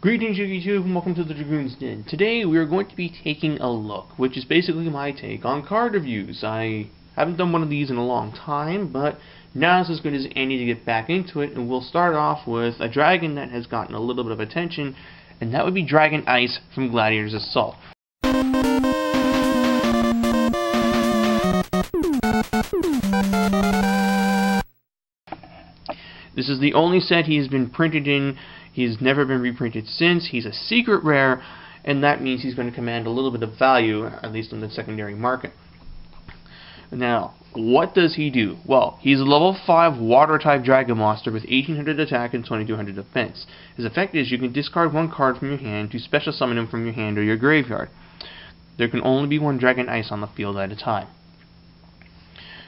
Greetings YouTube and welcome to the Dragoon's Den. Today we are going to be taking a look, which is basically my take on card reviews. I haven't done one of these in a long time, but now is as good as any to get back into it, and we'll start off with a dragon that has gotten a little bit of attention, and that would be Dragon Ice from Gladiator's Assault. This is the only set he has been printed in. He's never been reprinted since. He's a secret rare, and that means he's going to command a little bit of value, at least in the secondary market. Now, what does he do? Well, he's a level 5 water-type dragon monster with 1800 attack and 2200 defense. His effect is you can discard one card from your hand to special summon him from your hand or your graveyard. There can only be one Dragon Ice on the field at a time.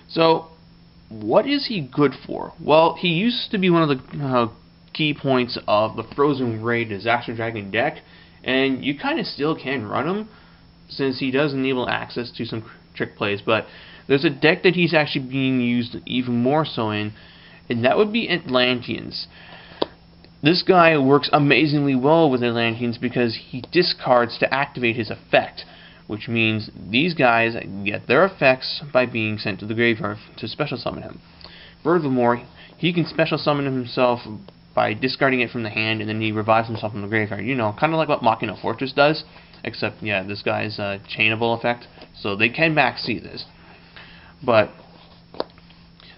So, what is he good for? Well, he used to be one of the key points of the Frozen Ray Disaster Dragon deck, and you kind of still can run him since he does enable access to some trick plays, but there's a deck that he's actually being used even more so in, and that would be Atlanteans. This guy works amazingly well with Atlanteans because he discards to activate his effect, which means these guys get their effects by being sent to the graveyard to special summon him. Furthermore, he can special summon himself by discarding it from the hand, and then he revives himself from the graveyard. You know, kind of like what Machina Fortress does, except, yeah, this guy's a chainable effect, so they can max see this. But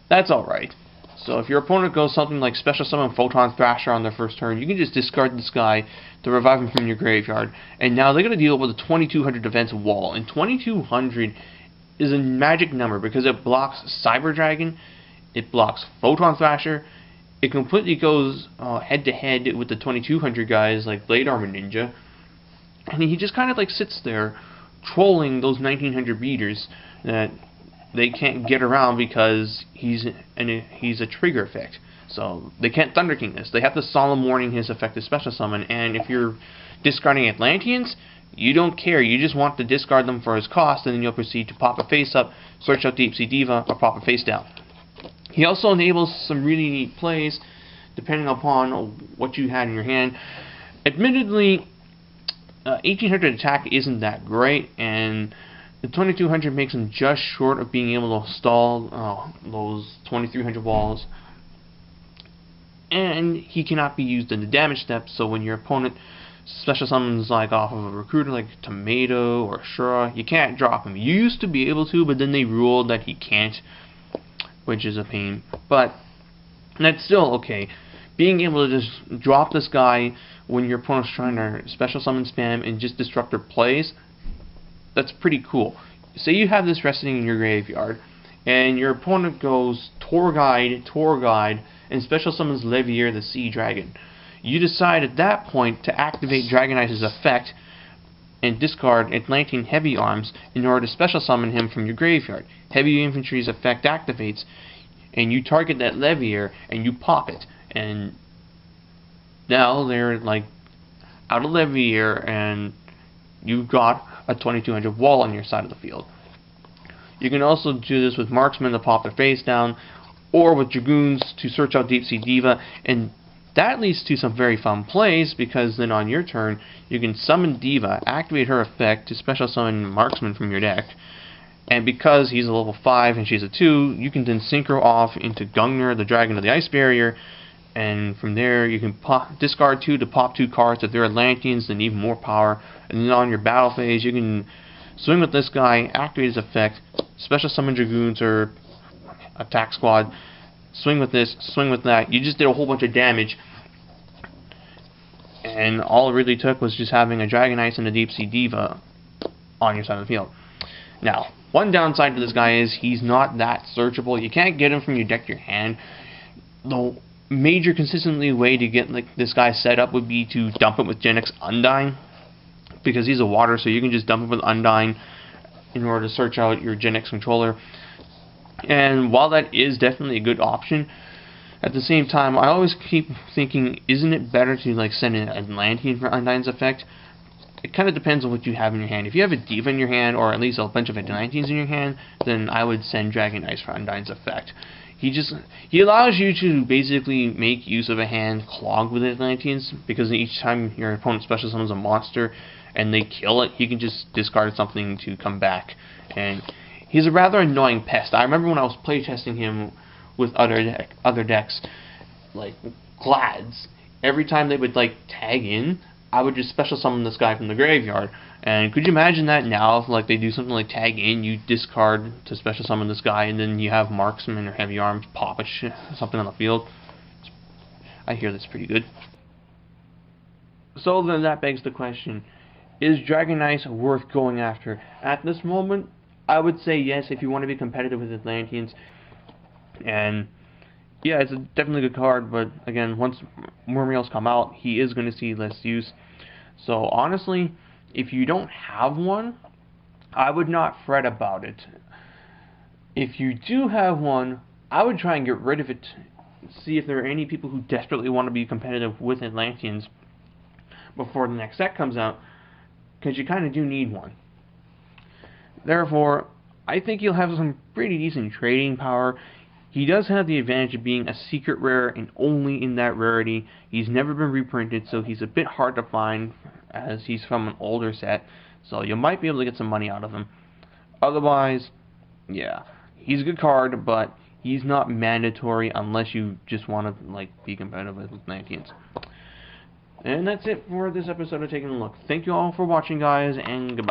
that's alright. So if your opponent goes something like Special Summon Photon Thrasher on their first turn, you can just discard this guy to revive him from your graveyard, and now they're going to deal with a 2200 defense wall, and 2200 is a magic number because it blocks Cyber Dragon, it blocks Photon Thrasher, it completely goes head-to-head with the 2200 guys like Blade Armor Ninja, and he just kind of like sits there trolling those 1900 beaters that they can't get around because he's a trigger effect. So they can't Thunder King this. They have to Solemn Warning his effective special summon, and if you're discarding Atlanteans, you don't care. You just want to discard them for his cost, and then you'll proceed to pop a face up, search out Deep Sea Diva, or pop a face down. He also enables some really neat plays depending upon what you had in your hand. Admittedly, 1800 attack isn't that great, and the 2200 makes him just short of being able to stall those 2300 walls. And he cannot be used in the damage step, so when your opponent special summons like off of a recruiter like Tomato or Shura, you can't drop him. You used to be able to, but then they ruled that he can't, which is a pain. But that's still okay. Being able to just drop this guy when your opponent's trying to special summon spam and just disruptor plays, that's pretty cool. Say you have this resting in your graveyard, and your opponent goes Tour Guide, and special summons Levier the Sea Dragon. You decide at that point to activate Dragon Ice's effect and discard Atlantean Heavy Arms in order to special summon him from your graveyard. Heavy Infantry's effect activates, and you target that Levier, and you pop it. And now they're like out of Levier, and you've got a 2200 wall on your side of the field. You can also do this with Marksmen to pop their face down, or with Dragoons to search out Deep Sea Diva, and that leads to some very fun plays, because then on your turn, you can summon Diva, activate her effect to special summon Marksman from your deck, and because he's a level 5 and she's a 2, you can then synchro off into Gungnir, the Dragon of the Ice Barrier, and from there you can discard 2 to pop 2 cards. If they're Atlanteans, then even more power, and then on your battle phase, you can swing with this guy, activate his effect, special summon Dragoons or attack squad, swing with this, swing with that. You just did a whole bunch of damage, and all it really took was just having a Dragon Ice and a Deep Sea Diva on your side of the field. Now, one downside to this guy is he's not that searchable. You can't get him from your deck to your hand. The major consistently way to get like this guy set up would be to dump it with Genex Undyne, because he's a water, so you can just dump it with Undyne in order to search out your Genex controller. And while that is definitely a good option, at the same time, I always keep thinking, isn't it better to like send an Atlantean for Undyne's effect? It kind of depends on what you have in your hand. If you have a Diva in your hand, or at least a bunch of Atlanteans in your hand, then I would send Dragon Ice for Undyne's effect. He allows you to basically make use of a hand clogged with Atlanteans, because each time your opponent special summons a monster and they kill it, he can just discard something to come back. And he's a rather annoying pest. I remember when I was playtesting him with other decks, like Glads, every time they would like tag in, I would just special summon this guy from the graveyard. And could you imagine that now, if like they do something like tag in, you discard to special summon this guy, and then you have Marksman or Heavy Arms pop something on the field? I hear that's pretty good. So then that begs the question, is Dragon Knight worth going after? At this moment, I would say yes if you want to be competitive with Atlanteans. And yeah, it's definitely a good card, but again, once more meals come out, he is going to see less use. So honestly, if you don't have one, I would not fret about it. If you do have one, I would try and get rid of it. See if there are any people who desperately want to be competitive with Atlanteans before the next set comes out, because you kind of do need one. Therefore, I think you'll have some pretty decent trading power. He does have the advantage of being a secret rare and only in that rarity. He's never been reprinted, so he's a bit hard to find as he's from an older set, so you might be able to get some money out of him. Otherwise, yeah, he's a good card, but he's not mandatory unless you just want to like be competitive with Atlanteans. And that's it for this episode of Taking a Look. Thank you all for watching, guys, and goodbye.